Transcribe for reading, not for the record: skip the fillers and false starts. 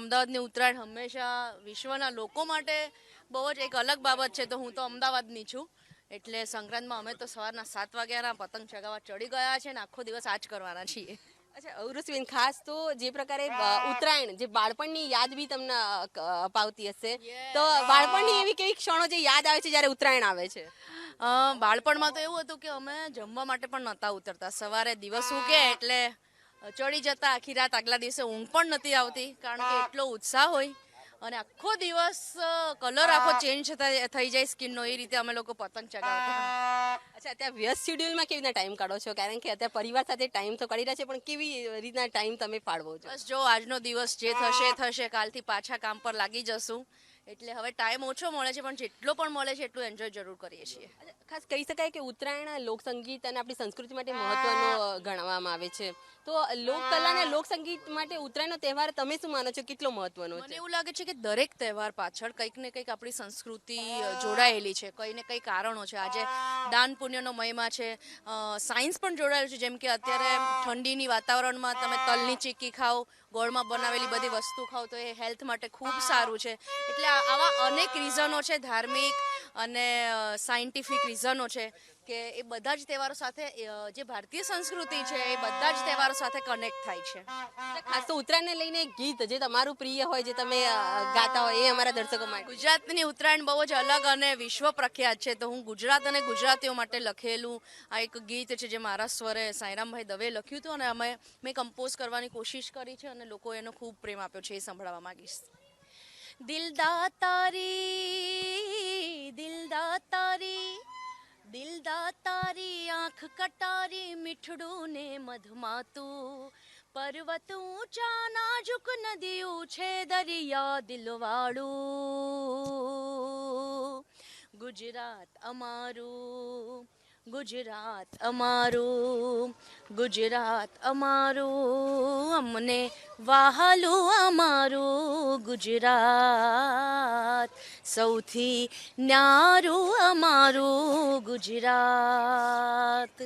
અમદાવાદની ઉત્તરાયણ હંમેશા વિશ્વના લોકો માટે બહુ જ એક અલગ બાબત છે. તો હું તો અમદાવાદની છું, એટલે સંક્રાંતમાં અમે તો સવારના 7 વાગ્યાના પતંગ ચગાવવા ચડી ગયા છે ને આખો દિવસ આ જ કરવાના છીએ. અચ્છા ઉર્વશીબેન, ખાસ તો જે પ્રકારે ઉત્તરાયણ જે બાળપણની યાદ બી તમને અપાવતી હશે, તો બાળપણની એવી કેવી ક્ષણો જે યાદ આવે છે જ્યારે ઉત્તરાયણ આવે છે? બાળપણમાં તો એવું હતું કે અમે જમવા માટે પણ નહોતા ઉતરતા. સવારે દિવસ ઉગે એટલે ચડી જતા, આખી રાત આગલા દિવસે ઊંઘ પણ નથી આવતી, કારણ કે એટલો ઉત્સાહ હોય અને આખો દિવસ કલર આખો ચેન્જ થઈ જાય સ્કિનનો, એ રીતે અમે લોકો પતંગ ચગાવતા. અચ્છા, અત્યારે વ્યસ્ત શેડ્યુલમાં કેવી રીતના ટાઈમ કાઢો છો? કારણ કે અત્યારે પરિવાર સાથે ટાઈમ તો કાઢી રહ્યા છે, પણ કેવી રીતના ટાઈમ તમે ફાળવો છો? બસ જો આજનો દિવસ જે થશે થશે, કાલથી પાછા કામ પર લાગી જશું, એટલે હવે ટાઈમ ઓછો મળે છે, પણ જેટલો પણ મળે છે એટલું એન્જોય જરૂર કરીએ છીએ. ખાસ કહી શકાય કે ઉત્તરાયણ લોકસંગીત અને આપણી સંસ્કૃતિ માટે મહત્વનો ગણવામાં આવે છે, તો લોકકલા અને લોકસંગીત માટે ઉત્તરાયણનો તહેવાર તમે શું માનો છો, કેટલો મહત્વનો છે? મને એવું લાગે છે કે દરેક તહેવાર પાછળ કંઈક ને કંઈક આપણી સંસ્કૃતિ જોડાયેલી છે, કંઈ ને કંઈ કારણો છે. આજે દાન પુણ્યનો મહિમા છે, સાયન્સ પણ જોડાયેલું છે. જેમ કે અત્યારે ઠંડીની વાતાવરણમાં તમે તલની ચીક્કી ખાઓ, ગોળમાં બનાવેલી બધી વસ્તુ ખાઓ, તો એ હેલ્થ માટે ખૂબ સારું છે. એટલે આવા અનેક રીઝનો છે, ધાર્મિક અને સાયન્ટિફિક રીઝનો છે, કે એ બધા જ તહેવારો સાથે જે ભારતીય સંસ્કૃતિ છે એ બધા જ તહેવારો સાથે કનેક્ટ થાય છે. ખાસ તો ઉત્તરાયણને લઈને ગીત જે તમારું પ્રિય હોય, જે તમે ગાતા હોય, એ અમારા દર્શકો માટે. ગુજરાતની ઉત્તરાયણ બહુ જ અલગ અને વિશ્વ પ્રખ્યાત છે, તો હું ગુજરાત અને ગુજરાતીઓ માટે લખેલું આ એક ગીત છે, જે મારા સ્વરે સાંઈરામભાઈ દવે લખ્યું હતું અને મેં કમ્પોઝ કરવાની કોશિશ કરી છે અને લોકો એનો ખૂબ પ્રેમ આપ્યો છે, એ સંભળાવવા માંગીશ. દિલદાતારી આંખ કટારી, મીઠડું ને મધમાતું, પર્વત ઊંચા નાજુક નદીઓ છે, દરિયા દિલવાળું. ગુજરાત અમારું, ગુજરાત અમારું, ગુજરાત અમારું, અમને વહાલું અમારું ગુજરાત, સૌથી ન્યારું અમારું ગુજરાત.